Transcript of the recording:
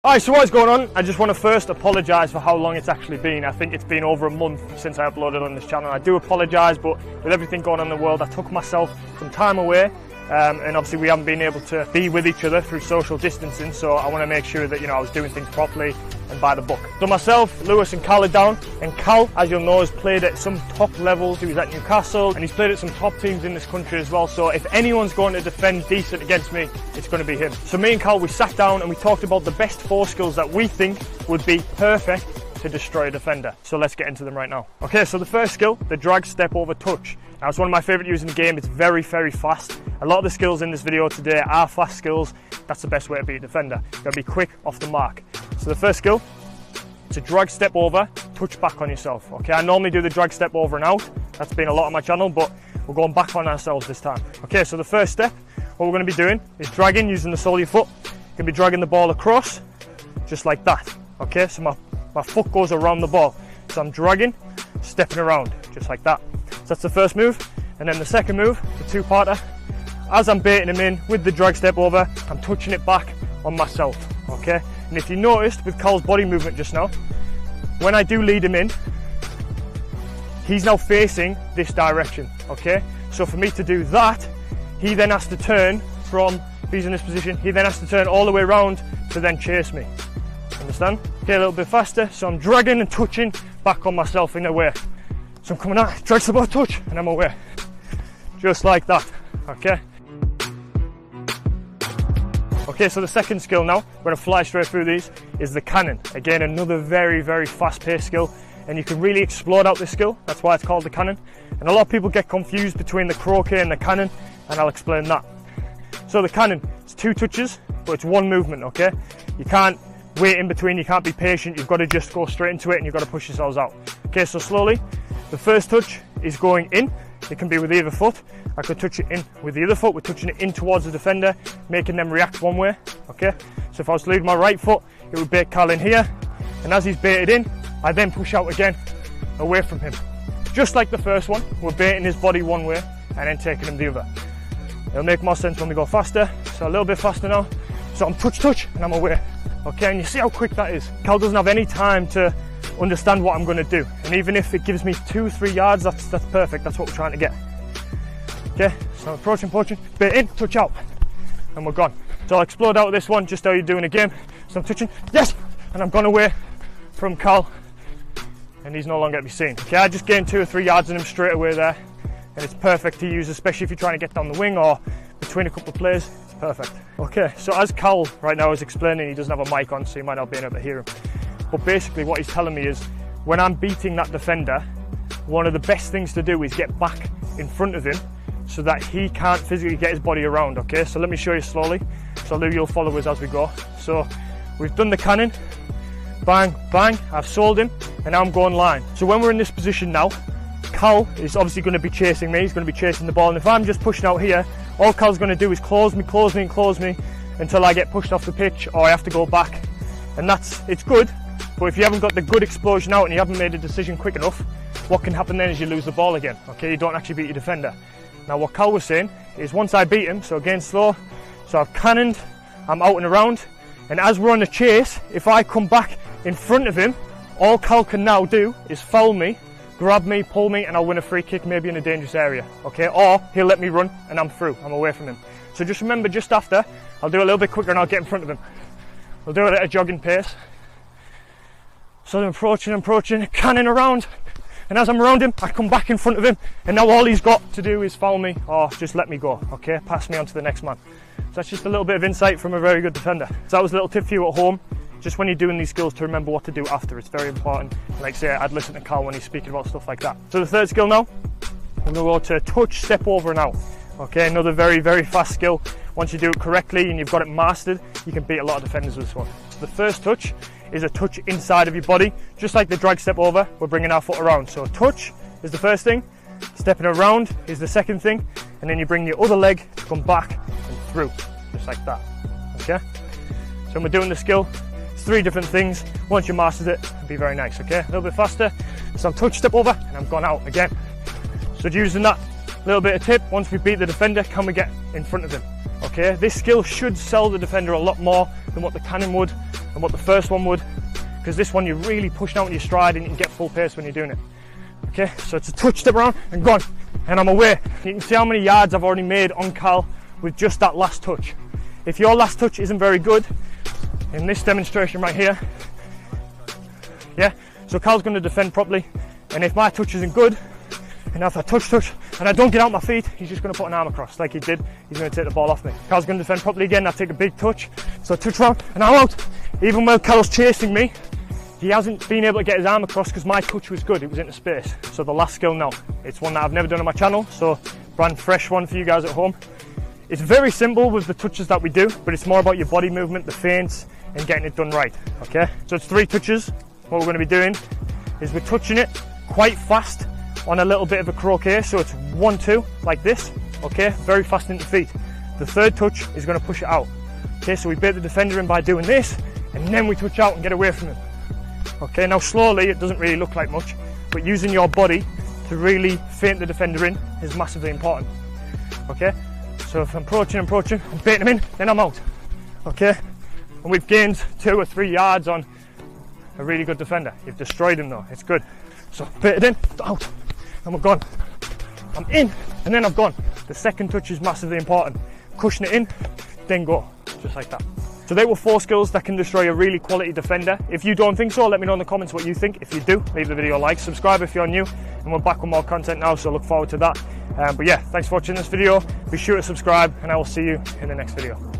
Alright, so what's going on? I just want to first apologise for how long it's actually been. I think it's been over a month since I uploaded on this channel. I do apologise, but with everything going on in the world, I took myself some time away. And obviously we haven't been able to be with each other through social distancing, so I want to make sure that, you know, I was doing things properly and by the book. So myself, Lewis and Cal are down, and Cal, as you'll know, has played at some top levels. He was at Newcastle and he's played at some top teams in this country as well, so if anyone's going to defend decent against me, it's going to be him. So me and Cal, we sat down and we talked about the best 4 skills that we think would be perfect to destroy a defender. So let's get into them right now. Okay, so the first skill, the drag step over touch. Now it's one of my favourite moves in the game. It's very, very fast. A lot of the skills in this video today are fast skills. That's the best way to be a defender. You've got to be quick off the mark. So the first skill, it's a drag step over, touch back on yourself. Okay, I normally do the drag step over and out. That's been a lot on my channel, but we're going back on ourselves this time. Okay, so the first step, what we're going to be doing is dragging using the sole of your foot. You're going to be dragging the ball across, just like that. Okay, so my foot goes around the ball. So I'm dragging, stepping around, just like that. So that's the first move. And then the second move, the two-parter. As I'm baiting him in with the drag step over, I'm touching it back on myself, okay? And if you noticed with Cal's body movement just now, when I do lead him in, he's now facing this direction, okay? So for me to do that, he then has to turn from, if he's in this position, he then has to turn all the way around to then chase me. Understand? Okay, a little bit faster. So I'm dragging and touching back on myself in a way. So I'm coming out, drag step over touch, and I'm away. Just like that, okay? Okay, so the second skill now, we're going to fly straight through these, is the cannon. Again, another very, very fast-paced skill, and you can really explode out this skill. That's why it's called the cannon. And a lot of people get confused between the croquet and the cannon, and I'll explain that. So the cannon, it's 2 touches, but it's 1 movement, okay? You can't wait in between, you can't be patient, you've got to just go straight into it and you've got to push yourselves out. Okay, so slowly, the first touch is going in. It can be with either foot. I could touch it in with the other foot. We're touching it in towards the defender, making them react one way, okay? So if I was to lead my right foot, it would bait Cal in here, and as he's baited in, I then push out again, away from him. Just like the first one, we're baiting his body one way, and then taking him the other. It'll make more sense when we go faster, so a little bit faster now. So I'm touch, and I'm away. Okay, and you see how quick that is. Cal doesn't have any time to understand what I'm going to do, and even if it gives me 2-3 yards, that's perfect. That's what we're trying to get. Okay, so I'm approaching, bait in, touch out, and we're gone. So I'll explode out of this one just how you do in a game. So I'm touching, yes, and I'm gone away from Cal, and he's no longer to be seen. Okay, I just gained 2 or 3 yards on him straight away there, and it's perfect to use, especially if you're trying to get down the wing or between a couple of players. It's perfect. Okay, so as Cal right now is explaining, he doesn't have a mic on, so you might not be able to hear him. But basically what he's telling me is, when I'm beating that defender, one of the best things to do is get back in front of him so that he can't physically get his body around, okay? So let me show you slowly. So Lou, you'll follow us as we go. So we've done the cannon, bang, bang, I've sold him, and now I'm going line. So when we're in this position now, Cal is obviously going to be chasing me, he's going to be chasing the ball, and if I'm just pushing out here, all Cal's going to do is close me until I get pushed off the pitch or I have to go back. And it's good, but if you haven't got the good explosion out and you haven't made a decision quick enough, what can happen then is you lose the ball again, okay? You don't actually beat your defender. Now what Cal was saying is once I beat him, so again slow, so I've cannoned, I'm out and around, and as we're on the chase, if I come back in front of him, all Cal can now do is foul me, grab me, pull me, and I'll win a free kick maybe in a dangerous area, okay? Or he'll let me run and I'm through, I'm away from him. So just remember, just after, I'll do it a little bit quicker and I'll get in front of him. We'll do it at a jogging pace. So I'm approaching, cannon around, and as I'm around him, I come back in front of him, and now all he's got to do is foul me or just let me go, okay? Pass me on to the next man. So that's just a little bit of insight from a very good defender. So that was a little tip for you at home, just when you're doing these skills to remember what to do after. It's very important. Like I say, I'd listen to Cal when he's speaking about stuff like that. So the third skill now, we're going to go to touch, step over and out. Okay, another very, very fast skill. Once you do it correctly and you've got it mastered, you can beat a lot of defenders with this one. So the first touch is a touch inside of your body, just like the drag step over, we're bringing our foot around. So touch is the first thing, stepping around is the second thing, and then you bring your other leg to come back and through, just like that, okay? So when we're doing the skill, it's 3 different things. Once you mastered it, it'll be very nice, okay? A little bit faster, so I'm touch, step over, and I'm gone out again. So using that little bit of tip, once we beat the defender, can we get in front of him? Okay, this skill should sell the defender a lot more than what the cannon would, than what the first one would, because this one you're really pushing out in your stride and you can get full pace when you're doing it. Okay, so it's a touch, step around and gone, and I'm away. You can see how many yards I've already made on Cal with just that last touch. If your last touch isn't very good, in this demonstration right here, yeah, so Cal's going to defend properly, and if my touch isn't good, and if I touch, and I don't get out my feet, he's just going to put an arm across like he did. He's going to take the ball off me. Cal's going to defend properly again. I take a big touch, so I touch round, and I'm out. Even while Cal's chasing me, he hasn't been able to get his arm across because my touch was good. It was into space. So the last skill now, it's one that I've never done on my channel, so brand fresh one for you guys at home. It's very simple with the touches that we do, but it's more about your body movement, the feints, and getting it done right. Okay, so it's 3 touches. What we're going to be doing is we're touching it quite fast on a little bit of a croquet, so it's 1-2 like this. Okay, very fast into feet. The third touch is going to push it out. Okay, so we bait the defender in by doing this, and then we touch out and get away from him. Okay, now slowly, it doesn't really look like much, but using your body to really feint the defender in is massively important. Okay, so if I'm approaching, I'm baiting him in, then I'm out. Okay, and we've gained 2 or 3 yards on a really good defender. You've destroyed him though, it's good. So bait it in, out, and we're gone. I'm in, and then I've gone. The second touch is massively important. Cushion it in, then go, just like that. So they were 4 skills that can destroy a really quality defender. If you don't think so, let me know in the comments what you think. If you do, leave the video a like, subscribe if you're new, and we're back with more content now, so look forward to that. But yeah, thanks for watching this video. Be sure to subscribe, and I will see you in the next video.